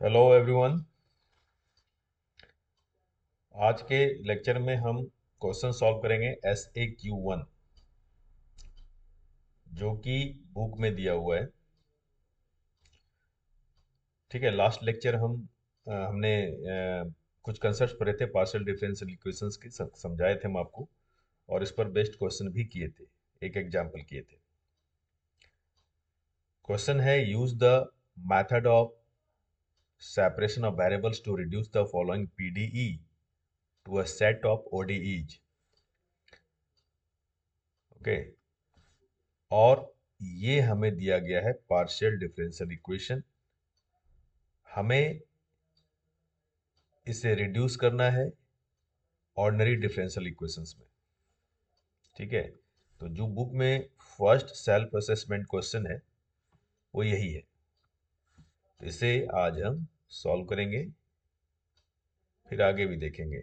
Hello everyone. आज के lecture में हम क्वेश्चन सॉल्व करेंगे SAQ1 जो कि बुक में दिया हुआ है। ठीक है, लास्ट लेक्चर हमने कुछ कंसेप्ट पढ़े थे, पार्शियल डिफरेंशियल इक्वेशंस के समझाए थे हम आपको, और इस पर बेस्ड क्वेश्चन भी किए थे, एक एग्जाम्पल किए थे। क्वेश्चन है, use the method of separation of variables to reduce the following PDE to a set of ODEs। Okay, और ये हमें दिया गया है पार्शियल डिफरेंशियल इक्वेशन। हमें इसे रिड्यूस करना है ऑर्डिनरी डिफरेंशियल इक्वेशंस में। ठीक है, तो जो बुक में फर्स्ट सेल्फ असेसमेंट क्वेश्चन है वो यही है, तो इसे आज हम सॉल्व करेंगे, फिर आगे भी देखेंगे।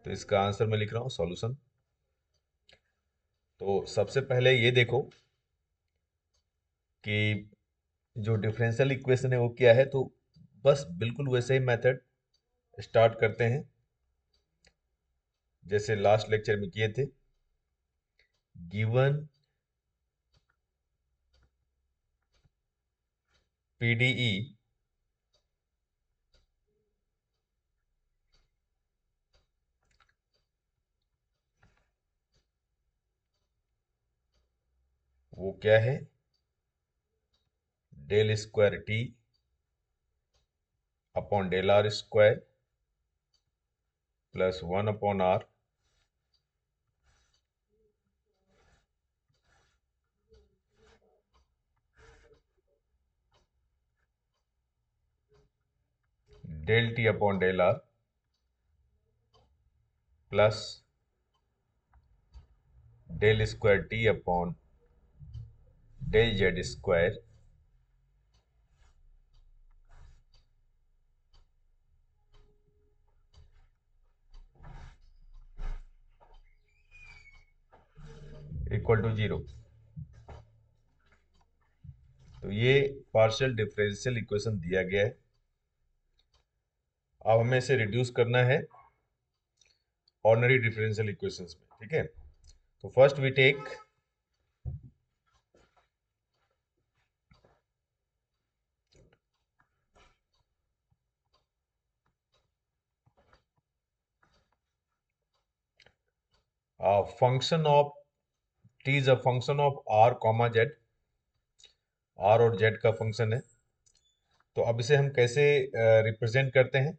तो इसका आंसर मैं लिख रहा हूँ, सॉल्यूशन। तो सबसे पहले ये देखो कि जो डिफरेंशियल इक्वेशन है वो क्या है। तो बस बिल्कुल वैसे ही मेथड स्टार्ट करते हैं जैसे लास्ट लेक्चर में किए थे। गिवन PDE वो क्या है, del square T upon del are square plus 1/r del T upon del r plus del square T upon del Z square equal to 0। तो ये पार्शियल डिफरेंशियल इक्वेशन दिया गया है। अब हमें इसे रिड्यूस करना है ऑर्डिनरी डिफरेंशियल इक्वेशंस में। ठीक है, तो first we take function of t is a function of r comma z. R और जेड का फंक्शन है। तो अब इसे हम कैसे रिप्रेजेंट करते हैं,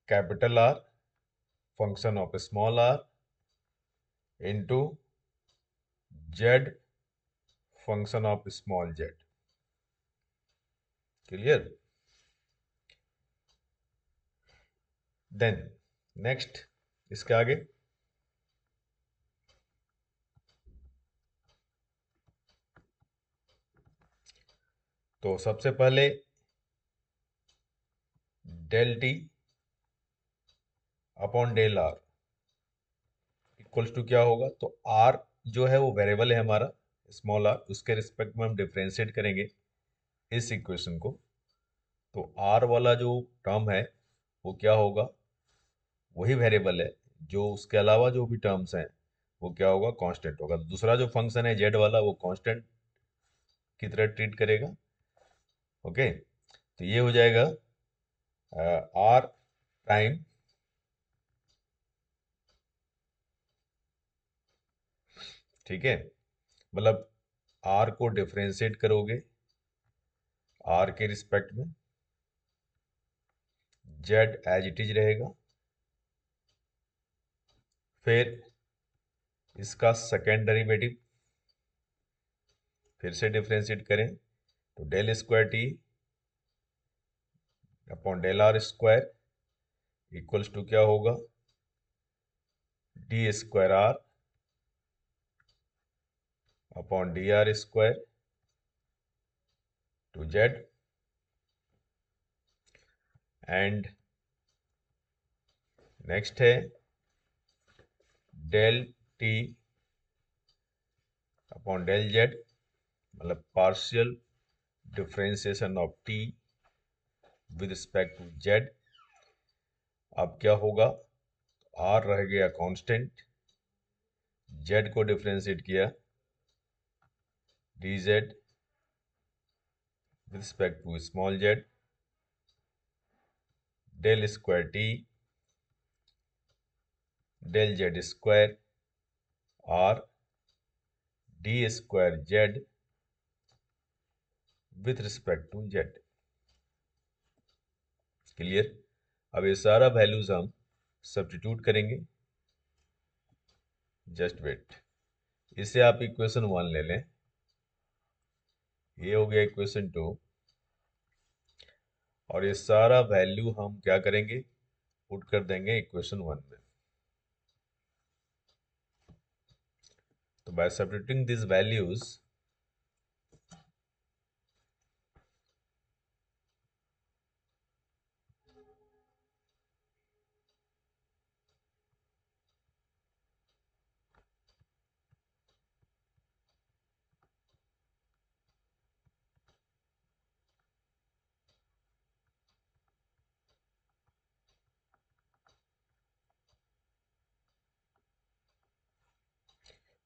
capital R function of small r into z function of small z. Clear? Then next, इसके आगे तो सबसे पहले del T upon del r equals to क्या होगा। तो आर जो है वो वेरिएबल है हमारा, स्मॉल आर, उसके रिस्पेक्ट में हम डिफरेंशिएट करेंगे इस इक्वेशन को। तो आर वाला जो टर्म है वो क्या होगा, वही वेरिएबल है। जो उसके अलावा जो भी टर्म्स हैं वो क्या होगा, कांस्टेंट होगा। दूसरा जो फंक्शन है जेड वाला वो कांस्टेंट की तरह ट्रीट करेगा। ओके, तो ये हो जाएगा आर प्राइम ठीक है, मतलब आर को डिफरेंशिएट करोगे आर के रिस्पेक्ट में, जेड एज इट इज रहेगा। फिर इसका सेकेंड डेरिवेटिव फिर से डिफरेंशिएट करें तो del square T upon del are square equals to क्या होगा, D square R upon D R square to Z. And next है del T upon del Z, मतलब partial differentiation of T with respect to Z. अब क्या होगा, R रह गया constant, Z को डिफरेंशिएट किया D Z with respect to small Z, del square T del Z square R D square Z with respect to z. Clear. अब ये सारा वैल्यूज हम सब्स्टिट्यूट करेंगे। जस्ट वेट, इसे आप इक्वेशन 1 ले लें, ये हो गया इक्वेशन 2, और ये सारा वैल्यू हम क्या करेंगे, पुट कर देंगे इक्वेशन 1 में। तो bye substituting this values,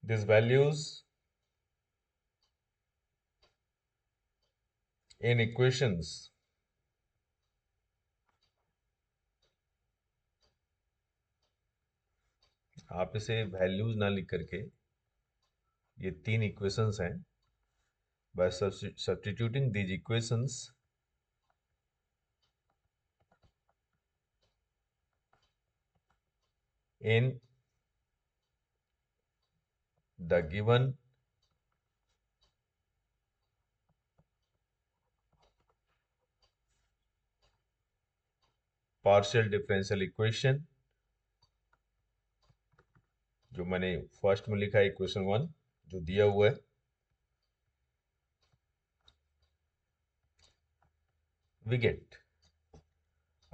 these values in equations आप इसे वैल्यूज ना लिख करके, ये 3 इक्वेशंस हैं, bye substituting these equations in the given partial differential equation, जो मैंने फर्स्ट में लिखा है इक्वेशन 1 जो दिया हुआ है, वी गेट।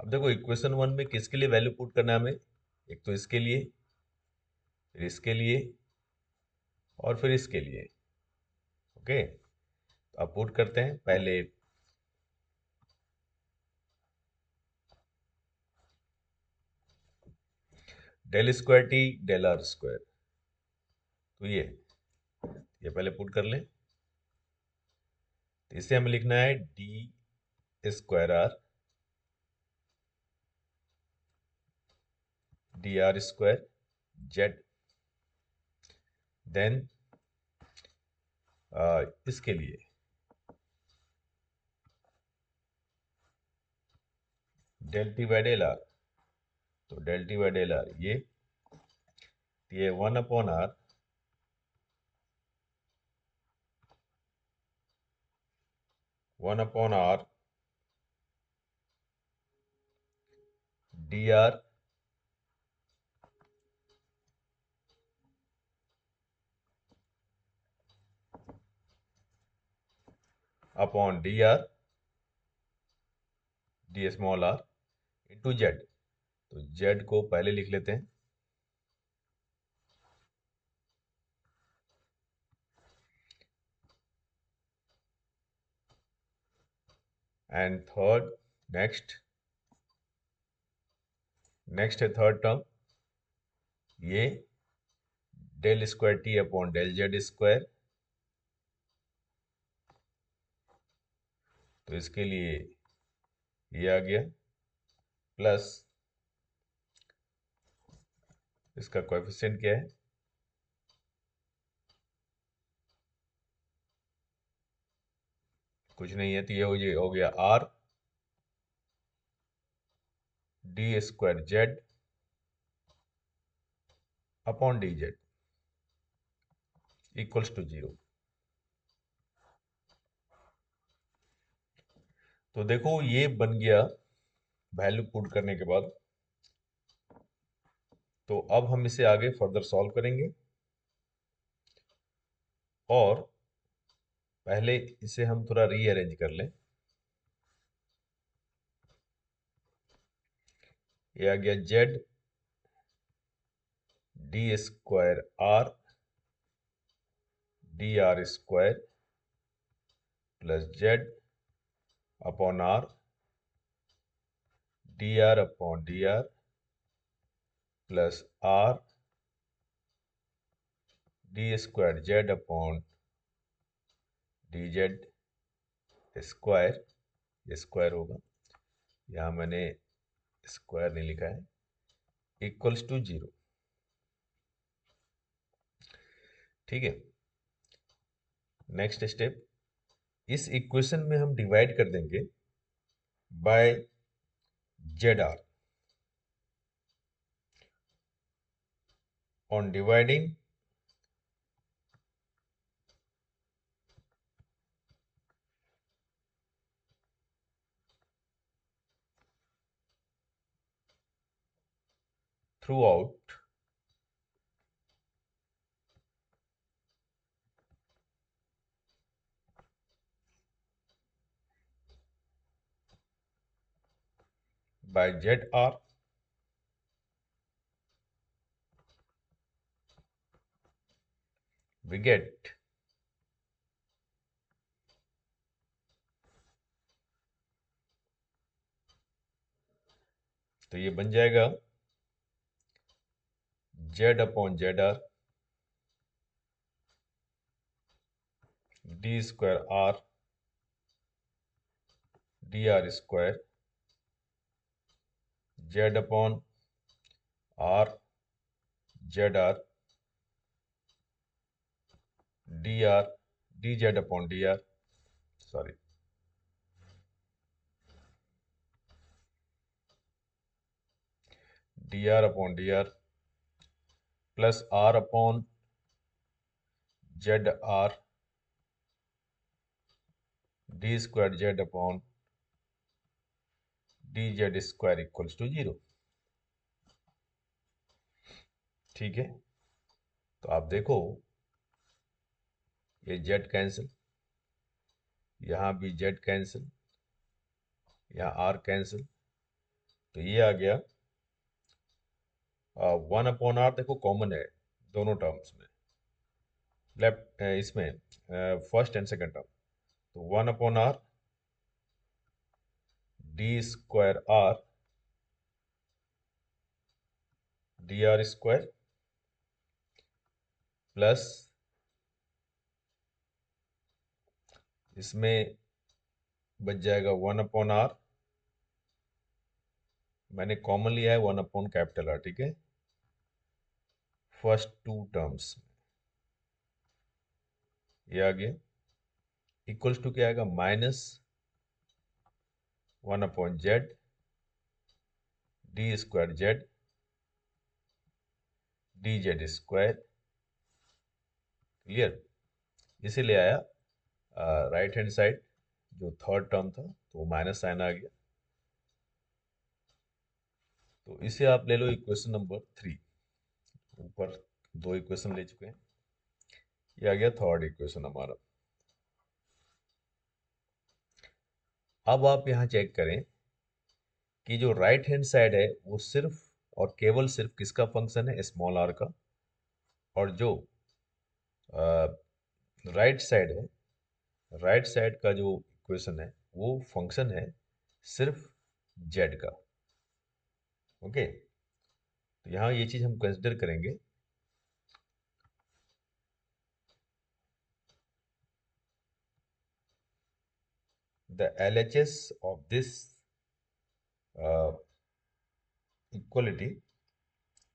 अब देखो इक्वेशन 1 में किसके लिए वैल्यू पुट करना है हमें, एक तो इसके लिए, फिर इसके लिए, और फिर इसके लिए। ओके, तो अब पुट करते हैं पहले। Del square T del are square, तो ये पहले पुट कर लें। तो इसे हमें लिखना है d square are d are square z, then इसके लिए del t by del r, तो del t by del r ये 1/r 1/r d r upon D r d small r into z. तो जेड को पहले लिख लेते हैं, एंड थर्ड नेक्स्ट है थर्ड टर्म, ये del square T upon del Z square, तो इसके लिए ये आ गया, प्लस इसका कोएफिशिएंट क्या है, कुछ नहीं है, तो ये हो गया r D square z upon d z equals to 0। तो देखो ये बन गया वैल्यू पुट करने के बाद। तो अब हम इसे आगे फर्दर सॉल्व करेंगे, और पहले इसे हम थोड़ा रीअरेंज कर लें। ये आ गया z d square are d are square plus z upon r dr upon dr plus r d square z upon dz square, ये स्क्वायर होगा, यहाँ मैंने स्क्वायर नहीं लिखा है, इक्वल्स टू 0। ठीक है, नेक्स्ट स्टेप, इस इक्वेशन में हम डिवाइड कर देंगे by z r. On dividing throughout by z r, we get तो ये बन जाएगा z upon z r D square are d are square z upon r z r d r d z upon D r, sorry, d r upon D r plus r upon z r D square z upon d z square equals to 0। ठीक है, तो आप देखो ये Z cancel, यहाँ भी Z cancel, यहाँ are cancel, तो ये आ गया 1/r, देखो कॉमन है दोनों टर्म्स में, लेफ्ट इसमें फर्स्ट एंड सेकंड टर्म, तो 1/r D square are d are square plus इसमें बच जाएगा 1/r, मैंने कॉमन लिया है 1/R, ठीक है, फर्स्ट टू टर्म्स ये आ गया, इक्वल्स टू क्या आएगा minus 1/z D square Z D z square, clear, इसे ले आया राइट हैंड साइड, जो थर्ड टर्म था तो वो माइनस साइन आ गया, तो इसे आप ले लो इक्वेशन नंबर 3। ऊपर दो इक्वेशन ले चुके हैं, ये आ गया थर्ड इक्वेशन हमारा। अब आप यहाँ चेक करें कि जो राइट हैंड साइड है वो सिर्फ और केवल सिर्फ किसका फंक्शन है, स्मॉल आर का, और जो राइट साइड है, राइट साइड का जो इक्वेशन है वो फंक्शन है सिर्फ जेड का। ओके, तो यहाँ ये चीज हम कंसिडर करेंगे, the LHS of this equality,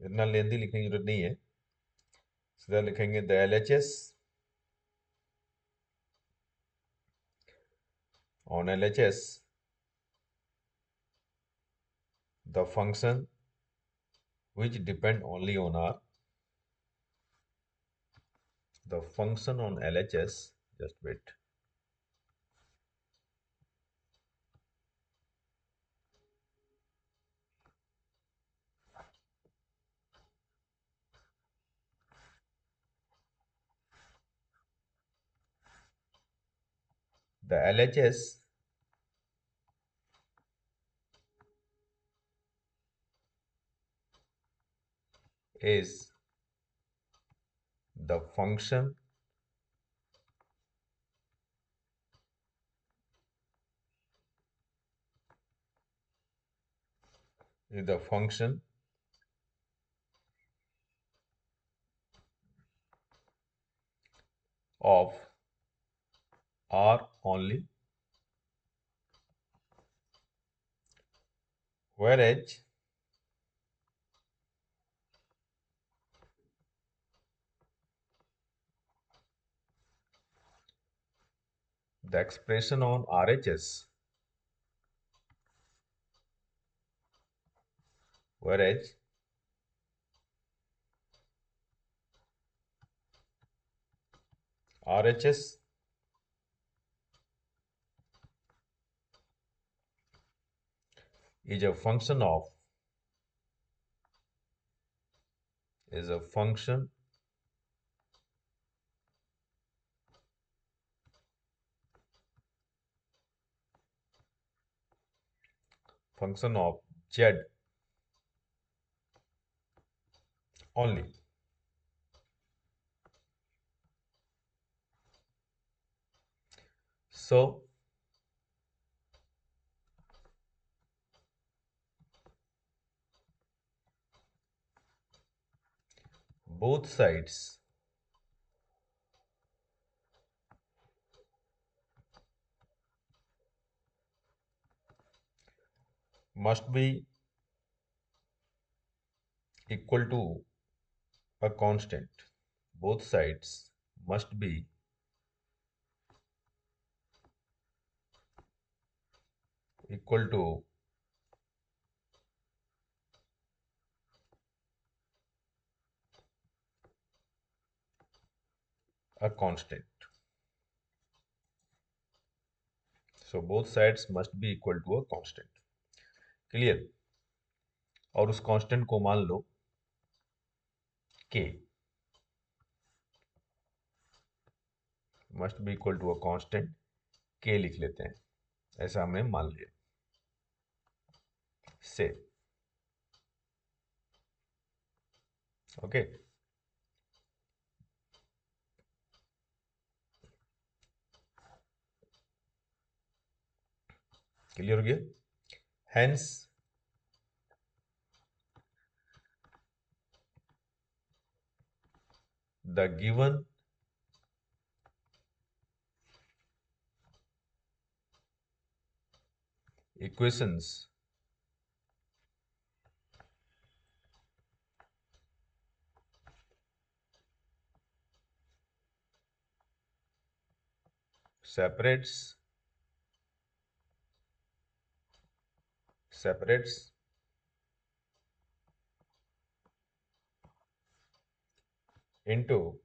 इतना लेंदी लिखने की जरूरत नहीं है, सीधा लिखेंगे the LHS on LHS the function which depend only on R, the function on LHS, just wait, the LHS is the function is the function of R only, whereas the expression on RHS, whereas RHS is a function of is a function of Z only. So both sides must be equal to a constant. Both sides must be equal to a constant. So both sides must be equal to a constant. Clear? और उस constant को मान लो k, must be equal to a constant k लिख लेते हैं, ऐसा हमने मान लिया से। ओके, क्लियर हो गया? Hence the given equations separates into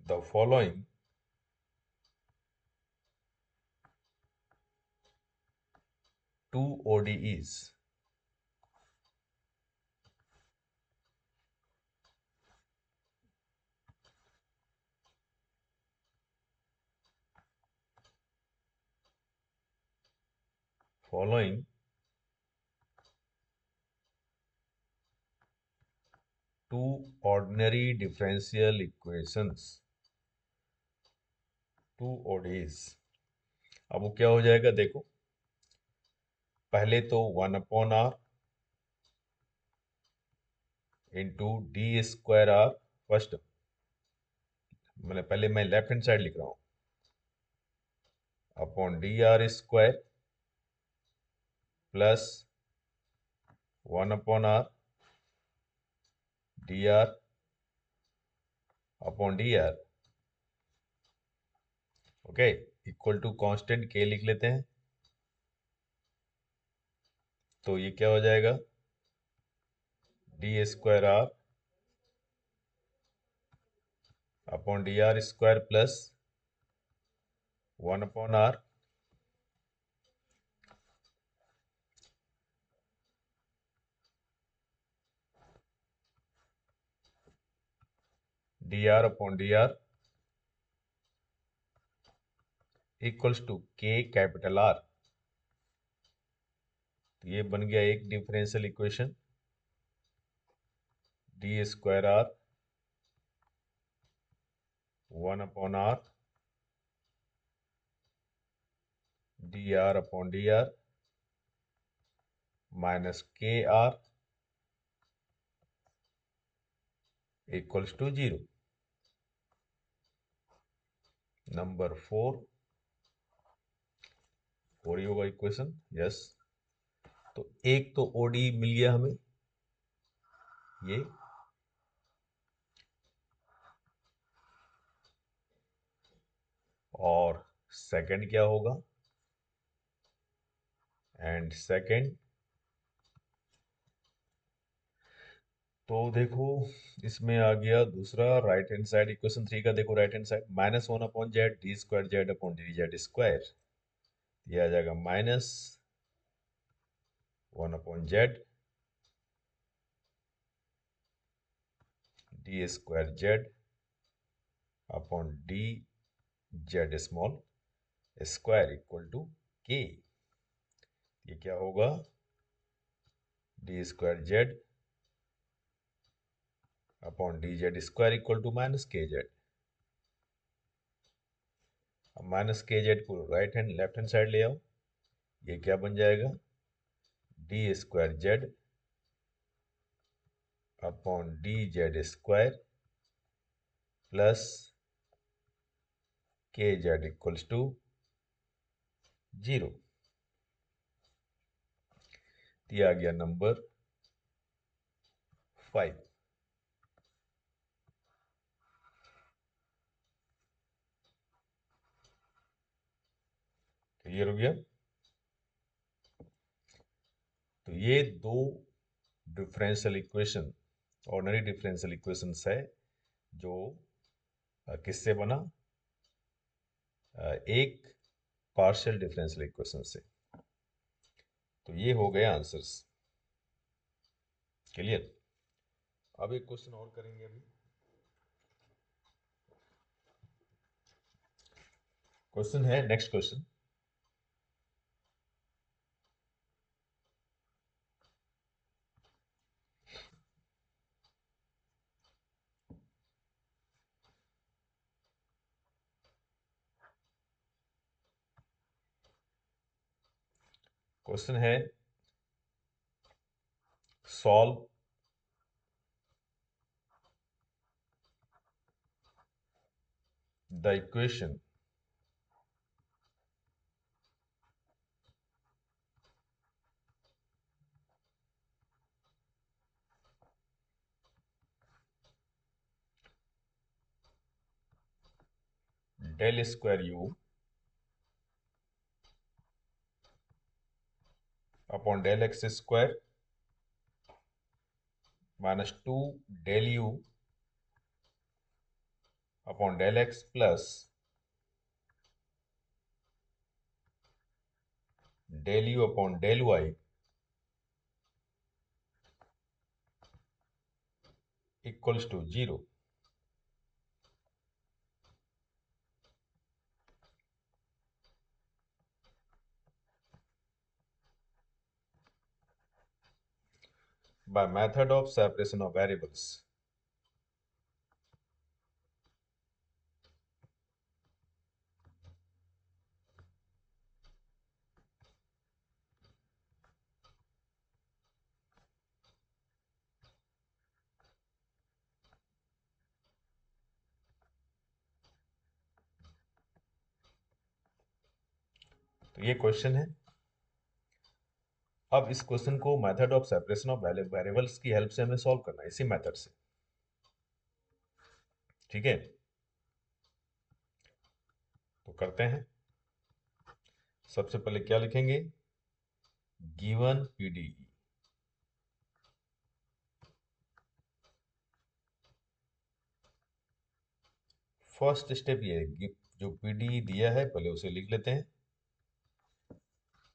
the following two ODEs. Following two ordinary differential equations, two ODEs. अब वो क्या हो जाएगा देखो, पहले तो 1/r इंटू d²r फर्स्ट, मतलब पहले मैं लेफ्ट हैंड साइड लिख रहा हूँ, upon dr² plus 1/r dr upon dr, okay, equal to constant k लिख लेते हैं। तो ये क्या हो जाएगा, d² upon dr² plus 1/r dr upon dr equals to k capital R। तो ये बन गया एक differential equation, d²r 1/r dr/dr minus kr equals to 0. नंबर 4 ही होगा इक्वेशन। यस, तो एक तो ओडी मिल गया हमें ये, और सेकंड क्या होगा, एंड सेकंड तो देखो इसमें आ गया दूसरा राइट हैंड साइड, इक्वेशन 3 का देखो right hand side, -1/z d2z/dz², ये आ जाएगा -1/z d²z/dz equal to k। ये क्या होगा, d²z/dz² इक्वल टू -kz। अब -kz को लेफ्ट हैंड साइड ले आओ, ये क्या बन जाएगा, d²z/dz² plus kz equals to 0। दिया गया नंबर 5। क्लियर हो गया। तो ये दो differential equation, ordinary differential equations है जो किससे बना, एक पार्शियल डिफरेंशियल इक्वेशन से। तो ये हो गए आंसर्स। क्लियर। अब एक क्वेश्चन और करेंगे अभी। क्वेश्चन है, नेक्स्ट क्वेश्चन, क्वेश्चन है solve the equation del square u upon del x square -2 del u upon del x plus del u upon del y equals to 0। by method of separation of variables। तो ये question है। अब इस question को method of separation of variables की help से हमें solve करना है, इसी मेथड से। ठीक है, तो करते हैं। सबसे पहले क्या लिखेंगे, गिवन पीडीई। फर्स्ट स्टेप ये है, जो पीडीई दिया है पहले उसे लिख लेते हैं।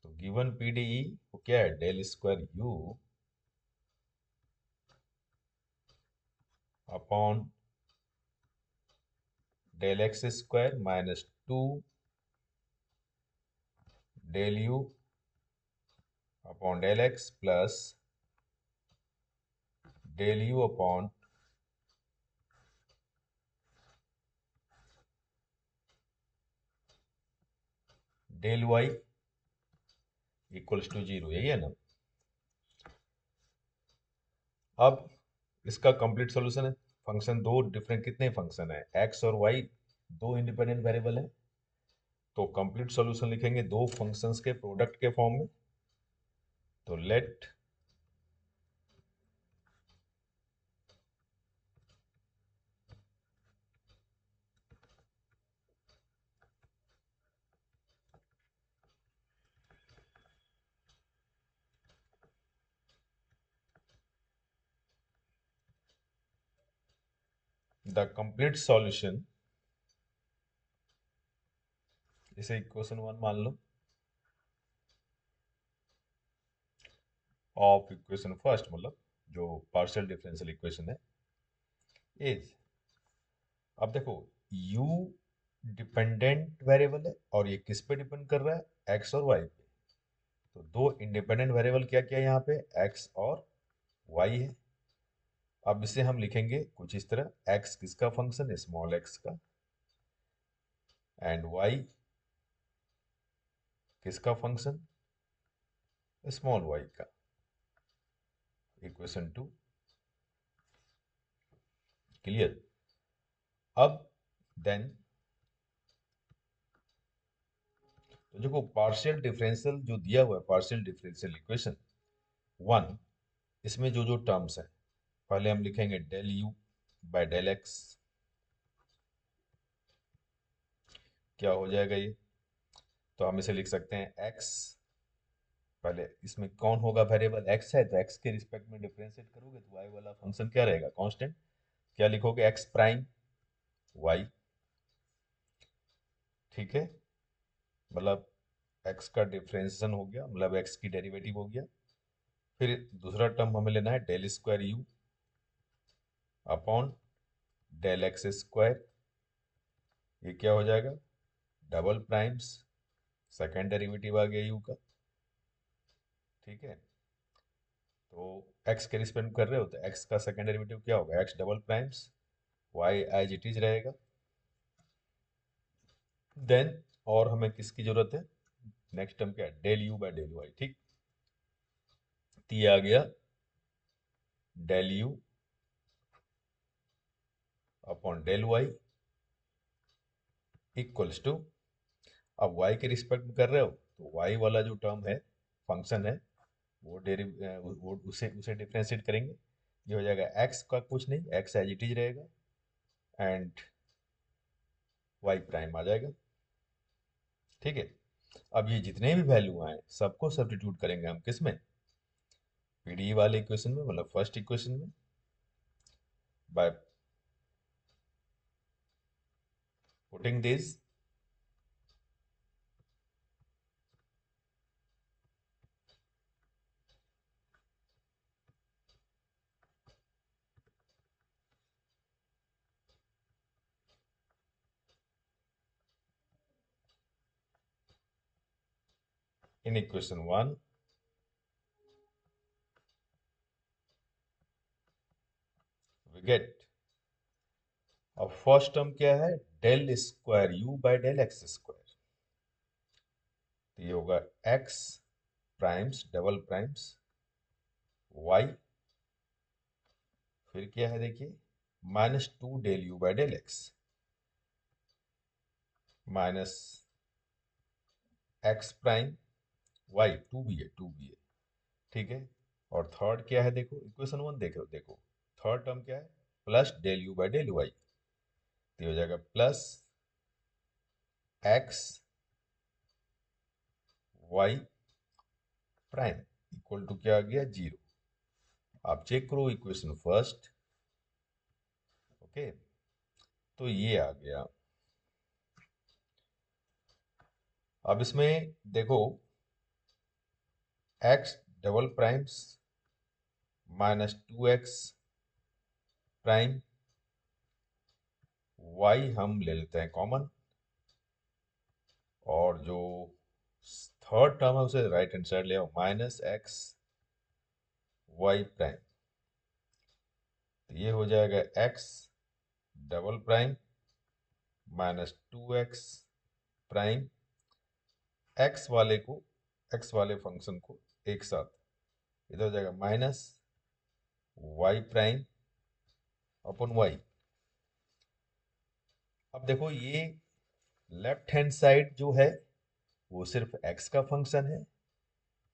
तो गिवन पीडीई वो क्या है, del square u upon del x square -2 del u upon del x plus del u upon del y equals to 0, यही है ना। अब इसका कंप्लीट सॉल्यूशन है। फंक्शन दो डिफरेंट कितने फंक्शन है, एक्स और वाई, दो इंडिपेंडेंट वेरिएबल है। तो कंप्लीट सॉल्यूशन लिखेंगे दो फंक्शंस के प्रोडक्ट के फॉर्म में। तो लेट द कंप्लीट सॉल्यूशन, इसे इक्वेशन 1 मान लो, ऑफ इक्वेशन फर्स्ट, मतलब जो पार्शियल डिफरेंशियल इक्वेशन है, इज। अब देखो, u डिपेंडेंट वेरिएबल है और ये किस पे डिपेंड कर रहा है, x और y पे। तो दो इंडिपेंडेंट वेरिएबल क्या क्या है यहाँ पे, x और y है। अब इसे हम लिखेंगे कुछ इस तरह, x किसका फंक्शन है, स्मॉल x का, एंड y किसका फंक्शन, स्मॉल y का। Equation 2 clear. अब देन तो देखो, पार्शियल डिफरेंशियल जो दिया हुआ है, पार्शियल डिफरेंशियल इक्वेशन 1, इसमें जो जो टर्म्स हैं, पहले हम लिखेंगे del u by del x. क्या हो जाएगा ये, तो हम इसे लिख सकते हैं एक्स, पहले इसमें कौन होगा वेरिएबल, एक्स है, तो एक्स के रिस्पेक्ट में डिफरेंशिएट करोगे तो वाई वाला फंक्शन क्या रहेगा, कांस्टेंट। क्या लिखोगे, एक्स प्राइम वाई, ठीक है। मतलब एक्स का डिफरेंशिएशन हो गया, मतलब एक्स की डेरिवेटिव हो गया। फिर दूसरा टर्म हमें लेना है del square u upon del x square. ये क्या हो जाएगा, डबल प्राइम्स, सेकेंड डेरिवेटिव आ गया यू का, ठीक है। तो एक्स के रिस्पेक्ट में कर रहे हो तो एक्स का सेकेंड डेरिवेटिव क्या होगा, x double primes, y as it is रहेगा। देन और हमें किसकी जरूरत है, नेक्स्ट टर्म क्या है, del u by del y, ठीक। तो ये आ गया del u upon del y equals to, अब y के रिस्पेक्ट में कर रहे हो तो y वाला जो टर्म है, फंक्शन है, वो वो उसे उसे डिफरेंशिएट करेंगे। ये हो जाएगा x का कुछ नहीं, x एज इट इज रहेगा, एंड y प्राइम आ जाएगा, ठीक है। अब ये जितने भी वैल्यू आए सबको सब्स्टिट्यूट करेंगे हम किस में, पीडीई वाले इक्वेशन में, मतलब फर्स्ट इक्वेशन में, by putting this in equation 1, we get, अब फर्स्ट टर्म क्या है, del square u by del x square. तो ये होगा x primes double primes y, फिर क्या है देखिए, minus two del u by del x, minus x prime y, two भी है, टू भी है, ठीक है। और थर्ड क्या है, देखो इक्वेशन 1 देखो देखो, थर्ड टर्म क्या है, plus del u by del y. तो हो जाएगा plus x y prime equal to क्या आ गया, 0। आप चेक करो इक्वेशन फर्स्ट, ओके। तो ये आ गया। अब इसमें देखो, x double primes minus two x prime y हम ले लेते हैं कॉमन, और जो थर्ड टर्म है उसे राइट हैंड साइड ले आओ, माइनस एक्स वाई प्राइम। तो ये हो जाएगा x double prime minus two x prime x वाले फंक्शन को एक साथ, इधर हो जाएगा minus y prime upon y. अब देखो ये लेफ्ट हैंड साइड जो है वो सिर्फ एक्स का फंक्शन है।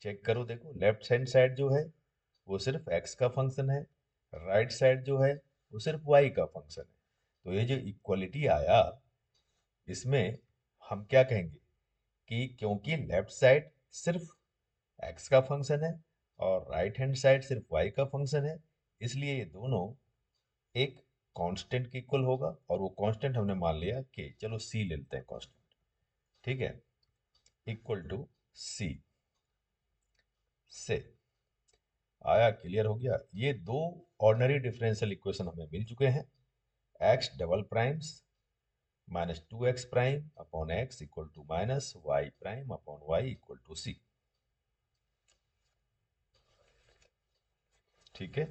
चेक करो, देखो लेफ्ट हैंड साइड जो है वो सिर्फ एक्स का फंक्शन है, राइट साइड जो है वो सिर्फ वाई का फंक्शन है। तो ये जो इक्वलिटी आया, इसमें हम क्या कहेंगे कि क्योंकि लेफ्ट साइड सिर्फ एक्स का फंक्शन है और राइट हैंड साइड सिर्फ वाई का फंक्शन है, इसलिए ये दोनों एक कांस्टेंट के इक्वल होगा। और वो कांस्टेंट हमने मान लिया कि चलो सी ले लेते हैं कांस्टेंट, ठीक है, इक्वल टू सी से। आया, क्लियर हो गया। ये दो ऑर्डिनरी डिफरेंशियल इक्वेशन हमें मिल चुके हैं। X double primes minus two x prime upon x equal to minus y prime upon y equal to c. ठीक है,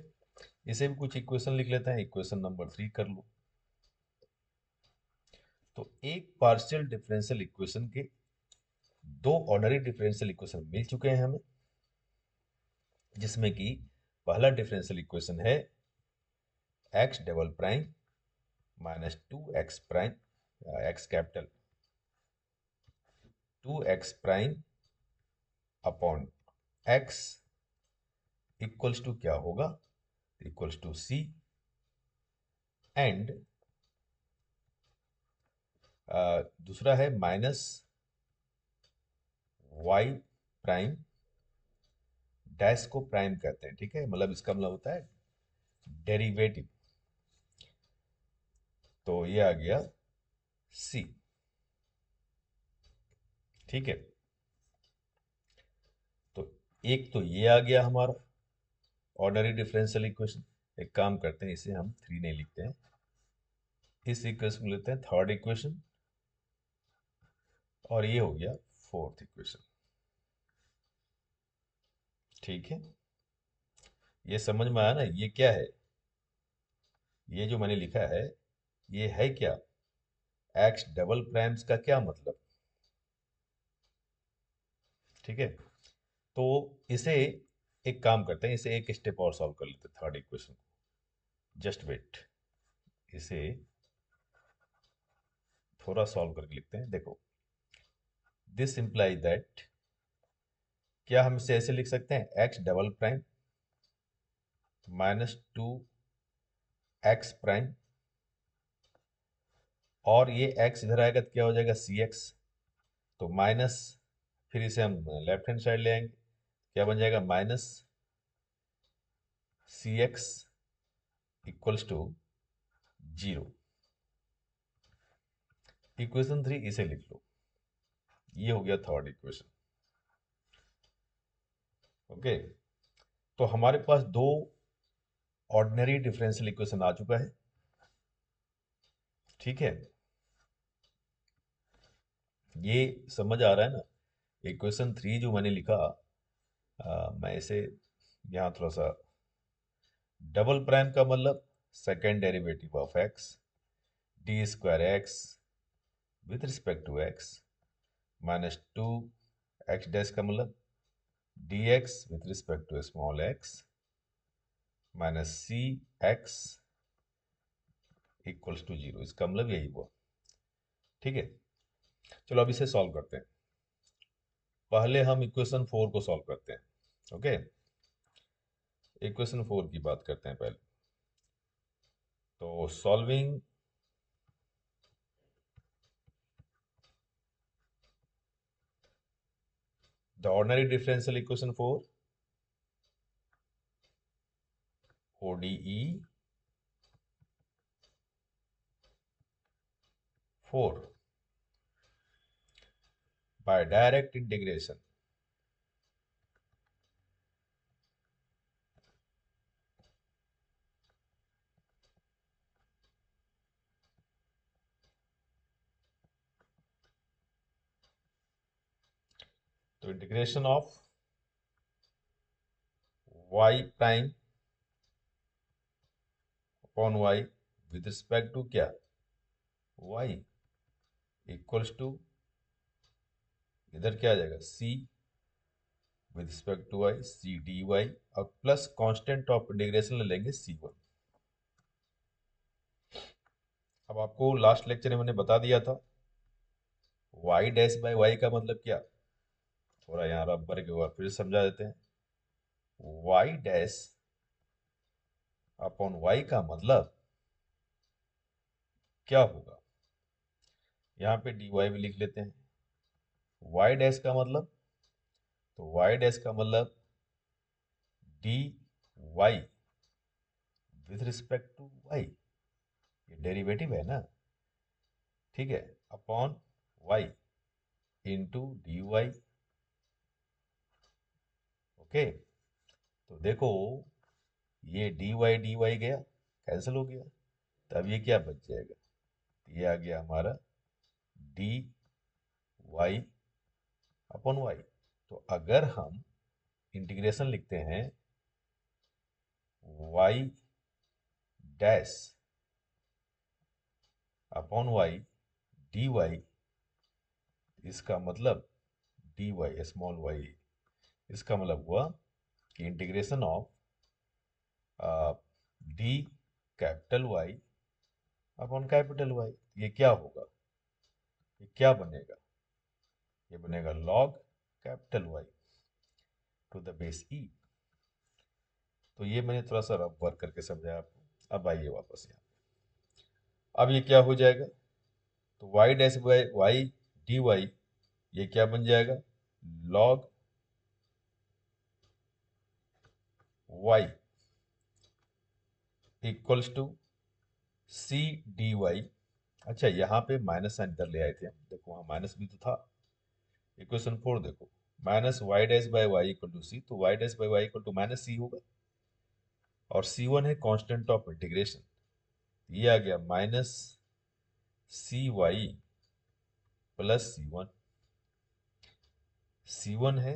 इसे भी कुछ इक्वेशन लिख लेते हैं। इक्वेशन नंबर 3 कर लो। तो एक पार्शियल डिफरेंशियल इक्वेशन के दो ऑर्डिनरी डिफरेंशियल इक्वेशन मिल चुके हैं हमें, जिसमें कि पहला डिफरेंशियल इक्वेशन है x double prime minus two x prime x capital two x prime upon x equals to क्या होगा, इक्वल्स टू सी। एंड दूसरा है माइनस वाई प्राइम, डैश को प्राइम कहते हैं, ठीक है, मतलब इसका मतलब होता है डेरिवेटिव। तो ये आ गया सी। ठीक है, तो एक तो ये आ गया हमारा ऑर्डिनरी डिफरेंशियल इक्वेशन। एक काम करते हैं, इसे हम 3 नहीं लिखते हैं, इस इक्वेशन को लेते हैं थर्ड इक्वेशन, और ये हो गया फोर्थ इक्वेशन। ठीक है, ये समझ में आया ना, ये क्या है, ये जो मैंने लिखा है ये है क्या, एक्स डबल प्राइम्स का क्या मतलब। ठीक है, तो इसे एक काम करते हैं, इसे एक स्टेप और सॉल्व कर लेते हैं थर्ड इक्वेशन को। जस्ट वेट, इसे थोड़ा सॉल्व करके लिखते हैं। देखो, दिस इंप्लाई दैट, क्या हम इसे ऐसे लिख सकते हैं, x double prime minus two x prime, और ये एक्स इधर आएगा तो क्या हो जाएगा सी एक्स, तो माइनस, फिर इसे हम लेफ्ट हैंड साइड ले आएंगे, क्या बन जाएगा minus c x equals to zero. Equation 3 इसे लिख लो, ये हो गया थर्ड इक्वेशन। ओके, तो हमारे पास दो ऑर्डिनरी डिफरेंशियल इक्वेशन आ चुका है। ठीक है, ये समझ आ रहा है ना। इक्वेशन 3 जो मैंने लिखा, मैं इसे यहाँ थोड़ा सा, डबल प्राइम का मतलब second derivative of x d square x with respect to x minus two x dash का मतलब d x with respect to small x minus c x equals to zero, इसका मतलब यही हुआ। ठीक है, चलो अब इसे सॉल्व करते हैं। पहले हम इक्वेशन 4 को सॉल्व करते हैं। ओके, इक्वेशन 4 की बात करते हैं पहले। तो solving the ordinary differential equation 4 ODE 4 by direct integration, तो integration of y prime upon y with respect to क्या, y इक्वल्स टू इधर क्या आ जाएगा, c with respect to y c d y, और प्लस कांस्टेंट ऑफ इंटीग्रेशन ले लेंगे C1। अब आपको लास्ट लेक्चर में मैंने बता दिया था वाई डैश बाय वाई का मतलब क्या, थोड़ा यहाँ रबर के ऊपर फिर समझा देते हैं। वाई डैश अपॉन वाई का मतलब क्या होगा, यहाँ पे डी वाई भी लिख लेते हैं। वाई डैश का मतलब, तो वाई डैश का मतलब d y with respect to y, ये डेरिवेटिव है ना, ठीक है, upon y into d y. Okay, तो देखो ये डी वाई गया, कैंसिल हो गया, तब ये क्या बच जाएगा, ये आ गया हमारा डी वाई अपॉन वाई। तो अगर हम इंटीग्रेशन लिखते हैं y dash upon y d y, इसका मतलब डी वाई स्मॉल वाई, इसका मतलब हुआ कि integration of d capital Y upon capital Y, ये क्या होगा, ये क्या बनेगा, ये बनेगा log capital Y to the base e. तो ये मैंने थोड़ा सा रफ वर्क करके समझाया आपको। अब आइए वापस यहाँ, अब ये क्या हो जाएगा, तो y dash by y d y, ये क्या बन जाएगा, log y equals to c d y. अच्छा, यहाँ पे माइनस साइन इधर ले आए थे हम, देखो वहाँ माइनस भी तो था। इक्वेशन 4 देखो, minus y dash by y equal to c, तो y dash by y equal to minus c होगा, और C1 है कांस्टेंट ऑफ इंटीग्रेशन, ये आ गया minus c y plus C1। C1 है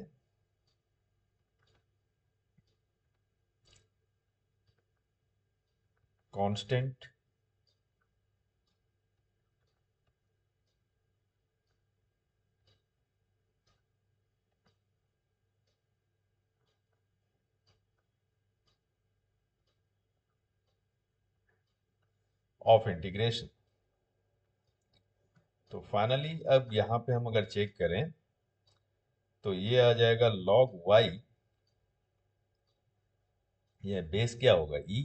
कांस्टेंट ऑफ इंटीग्रेशन। तो फाइनली अब यहाँ पे हम अगर चेक करें तो ये आ जाएगा log y, ये बेस क्या होगा e,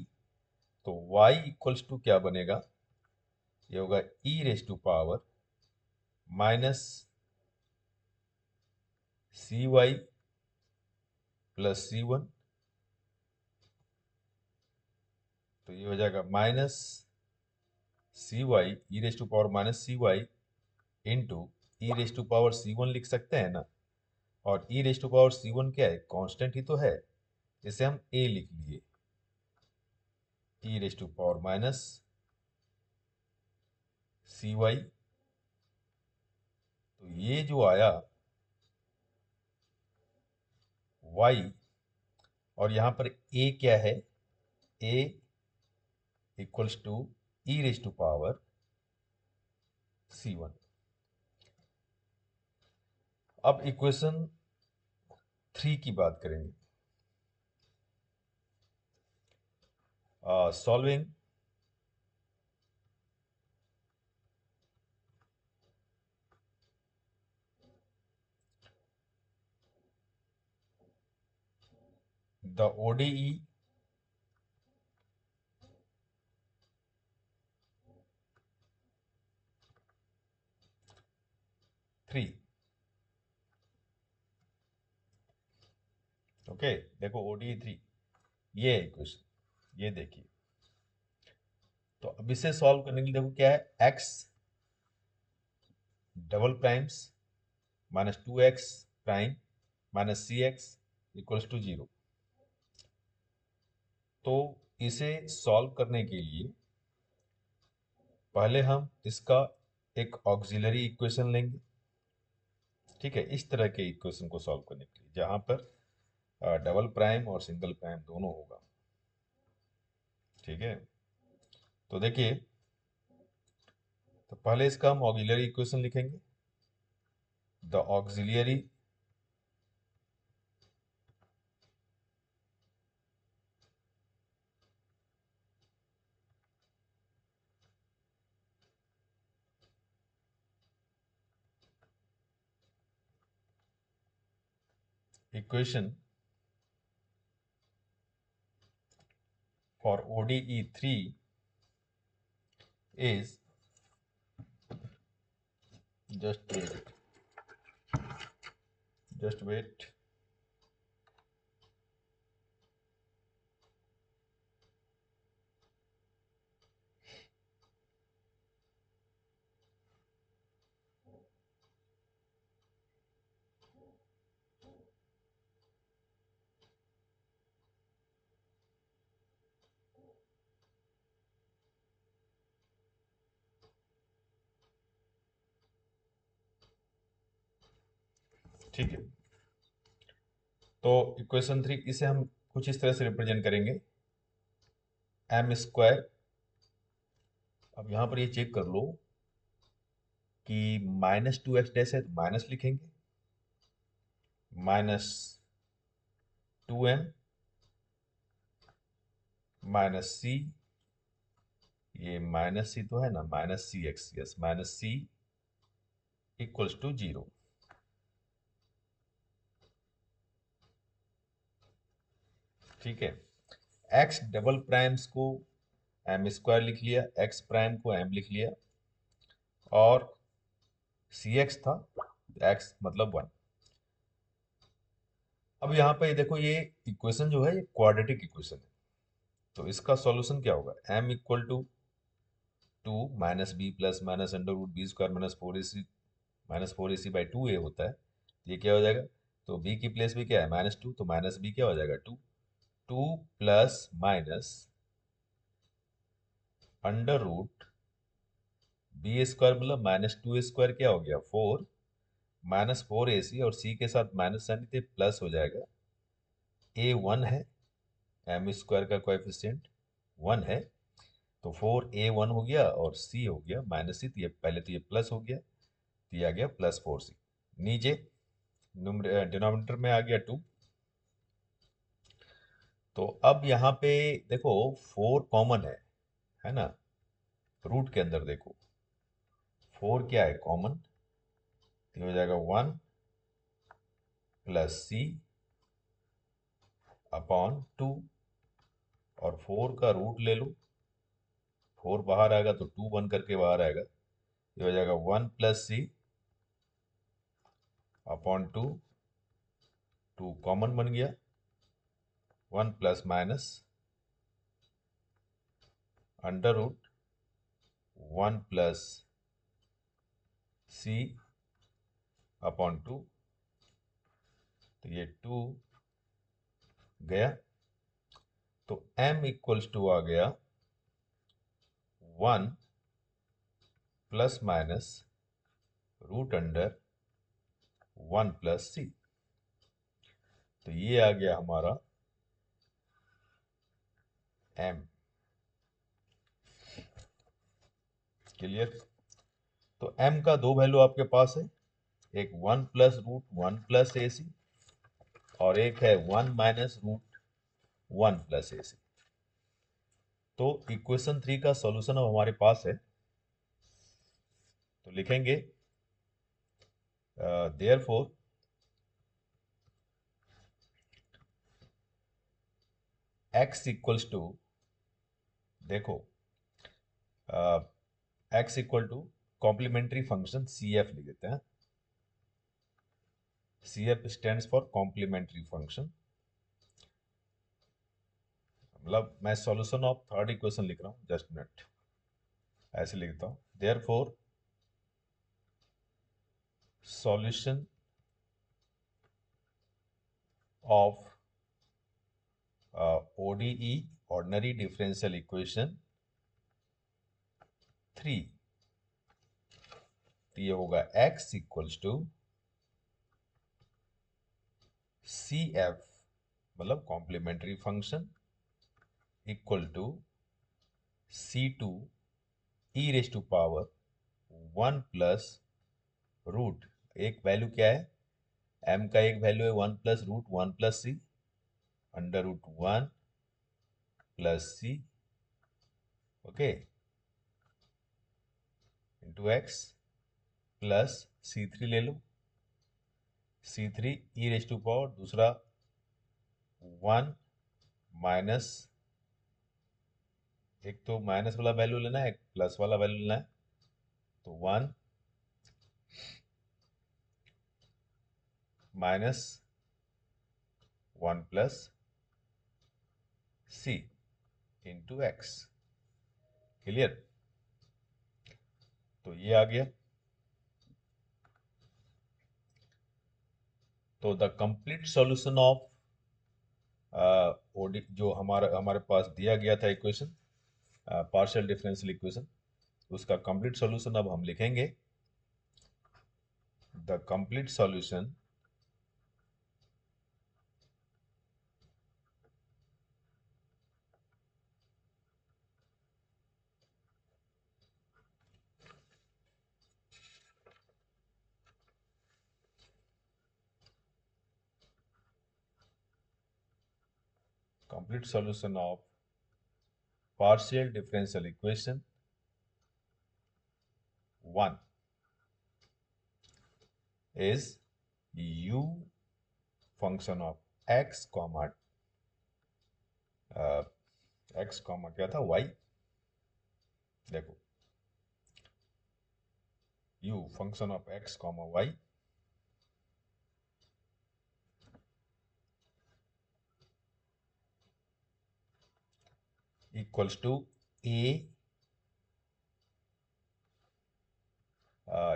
तो y इक्वल्स टू क्या बनेगा, ये होगा e raise to power minus c y plus C1, तो ये हो जाएगा minus c y e raise to power minus c y into e raise to power C1 लिख सकते हैं ना, और ई रेस टू पावर C1 क्या है, कांस्टेंट ही तो है, इसे हम a लिख लिए, e raise to power minus c y. तो ये जो आया y, और यहाँ पर a क्या है, a equals to e raise to power C1। अब इक्वेशन 3 की बात करेंगे, solving the ODE three. Okay, देखो ODE 3, ये है इक्वेशन, ये देखिए। तो अब इसे सॉल्व करने के लिए देखो क्या है, x double primes minus 2x prime minus CX equals to 0। तो इसे सॉल्व करने के लिए पहले हम इसका एक ऑक्सिलरी इक्वेशन लेंगे, ठीक है, इस तरह के इक्वेशन को सॉल्व करने के लिए जहां पर डबल प्राइम और सिंगल प्राइम दोनों होगा, ठीक है। तो देखिए, तो पहले इसका हम ऑक्सिलरी इक्वेशन लिखेंगे, the auxiliary equation for ODE 3 is, just wait, just wait, ठीक है। तो इक्वेशन 3 इसे हम कुछ इस तरह से रिप्रेजेंट करेंगे, एम स्क्वायर। अब यहां पर ये चेक कर लो कि -2x है तो माइनस लिखेंगे, -2m -c, ये -c तो है ना, -cx, yes, -c equals to 0। ठीक है। एक्स डबल प्राइम्स को एम स्क्वायर लिख लिया, एक्स प्राइम को एम लिख लिया, और सी एक्स था, एक्स मतलब 1। अब यहाँ पे देखो, ये इक्वेशन जो है ये क्वाड्रेटिक इक्वेशन है, तो इसका सॉल्यूशन क्या होगा, m equal to 2 minus b plus minus under root b square -4ac/2a होता है, ये क्या हो जाएगा, तो b की प्लेस भी क्या है, -2, तो माइनस बी क्या हो जाएगा, 2, 2 plus minus under root b square मतलब -2 स्क्वायर क्या हो गया, 4, -4ac, और c के साथ माइनस यानी थे प्लस हो जाएगा, a 1 है, एम स्क्वायर का कोएफिशिएंट 1 है, तो 4a1 हो गया और c हो गया -c, तो ये पहले तो ये प्लस हो गया, तो ये आ गया +4c। नीचे डिनोमिनेटर में आ गया 2। तो अब यहाँ पे देखो 4 कॉमन है ना, रूट के अंदर देखो 4 क्या है कॉमन, तो हो जाएगा 1 प्लस c अपॉन 2, और 4 का रूट ले लो, 4 बाहर आएगा तो 2 बन करके बाहर आएगा, ये हो जाएगा 1 प्लस c अपॉन 2, 2 कॉमन बन गया, 1 plus minus under root 1 plus c upon 2, तो ये 2 गया, तो m इक्वल्स टू आ गया 1 plus minus root under 1 plus c, तो ये आ गया हमारा m। क्लियर। तो m का दो वैल्यू आपके पास है, एक 1 प्लस रूट 1 प्लस ए सी, और एक है 1 माइनस रूट 1 प्लस ए सी। तो इक्वेशन 3 का सॉल्यूशन अब हमारे पास है, तो लिखेंगे देयरफॉर x इक्वल्स टू, देखो x equal to complementary function C F लिख देते हैं, C F stands for complementary function, मतलब मैं सॉल्यूशन ऑफ थर्ड इक्वेशन लिख रहा हूँ, जस्ट मिनट, ऐसे लिखता हूँ, therefore solution of ODE ordinary differential equation 3, तो ये होगा x equals to c f मतलब complementary function equal to C2 e raise to power 1 plus root, एक वैल्यू क्या है, m का एक वैल्यू है 1 + √1 + c √1 + c, okay, into x plus c3 ले लो, c3 e⁻, दूसरा 1 माइनस, एक तो माइनस वाला वैल्यू लेना है, एक प्लस वाला वैल्यू लेना है, तो 1 minus 1 + c into x. Clear? तो ये आ गया। तो the complete solution of OD जो हमारा हमारे पास दिया गया था इक्वेशन, पार्शियल डिफरेंशियल इक्वेशन, उसका कंप्लीट सॉल्यूशन अब हम लिखेंगे। The complete solution complete solution of partial differential equation 1 is u function of x comma x comma क्या था, y, देखो u function of x comma y equals to a,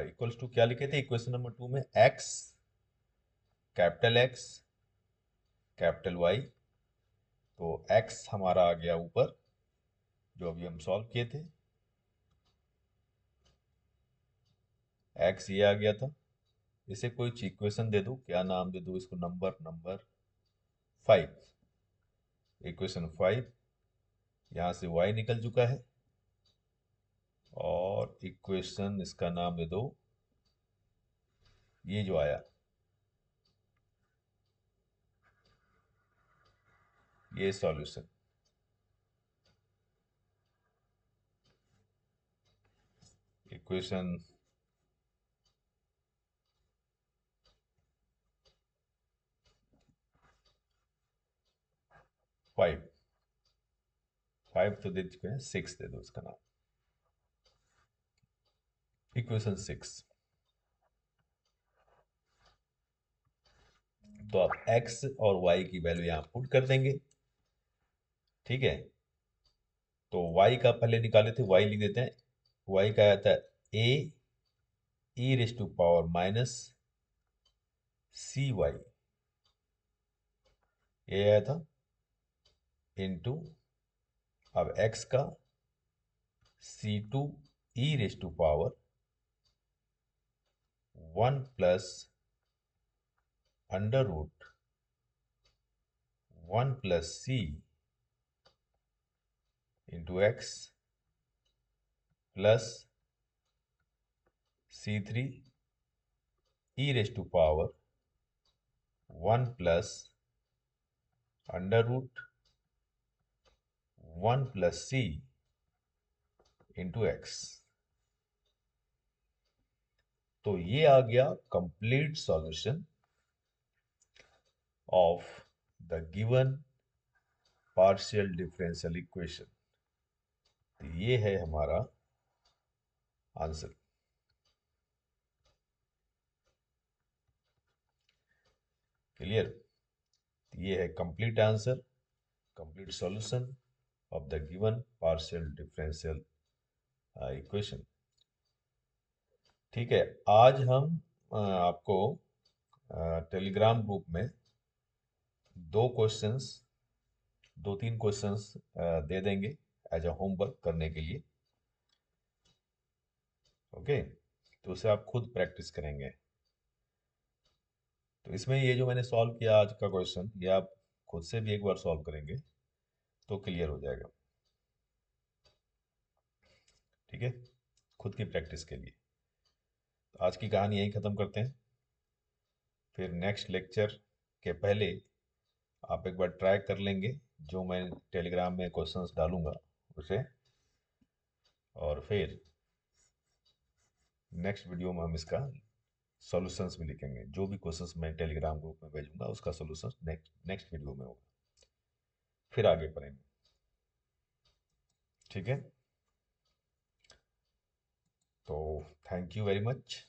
equals to क्या लिखे थे equation number 2 में, x capital x capital y, तो x हमारा आ गया ऊपर जो अभी हम सॉल्व किए थे, x ये आ गया था। इसे कोई इक्वेशन दे दो, क्या नाम दे दो इसको, नंबर नंबर 5, इक्वेशन 5, यहाँ से y निकल चुका है, और इक्वेशन इसका नाम दे दो, ये जो आया ये सॉल्यूशन, इक्वेशन 5, 5 तो दे चुके हैं, 6 दे दो इसका नाम, इक्वेशन 6। तो आप x और y की वैल्यू यहां पुट कर देंगे, ठीक है। तो y का पहले निकाले थे, y लिख देते हैं, y का आया था a e⁻ cy, ये आया था, इंटू अब x का c2 e⁻, 1 plus √1 + c into x plus c3 e⁻, 1 plus √1 + c into x. तो ये आ गया complete solution of the given partial differential equation. तो ये है हमारा आंसर। क्लियर? ये है complete answer, complete solution of the given partial differential equation. ठीक है, आज हम आपको टेलीग्राम ग्रुप में दो क्वेश्चंस, दो तीन क्वेश्चंस दे देंगे एज अ होमवर्क करने के लिए, ओके। तो उसे आप खुद प्रैक्टिस करेंगे। तो इसमें ये जो मैंने सॉल्व किया आज का क्वेश्चन, ये आप खुद से भी एक बार सॉल्व करेंगे तो क्लियर हो जाएगा, ठीक है, खुद की प्रैक्टिस के लिए। तो आज की कहानी यहीं ख़त्म करते हैं। फिर नेक्स्ट लेक्चर के पहले आप एक बार ट्राई कर लेंगे जो मैं टेलीग्राम में क्वेश्चंस डालूंगा उसे, और फिर नेक्स्ट वीडियो में हम इसका सॉल्यूशंस भी लिखेंगे। जो भी क्वेश्चंस मैं टेलीग्राम ग्रुप में भेजूंगा उसका सॉल्यूशंस नेक्स्ट नेक्स्ट वीडियो में होगा, फिर आगे पढ़ेंगे। ठीक है, तो थैंक यू वेरी मच।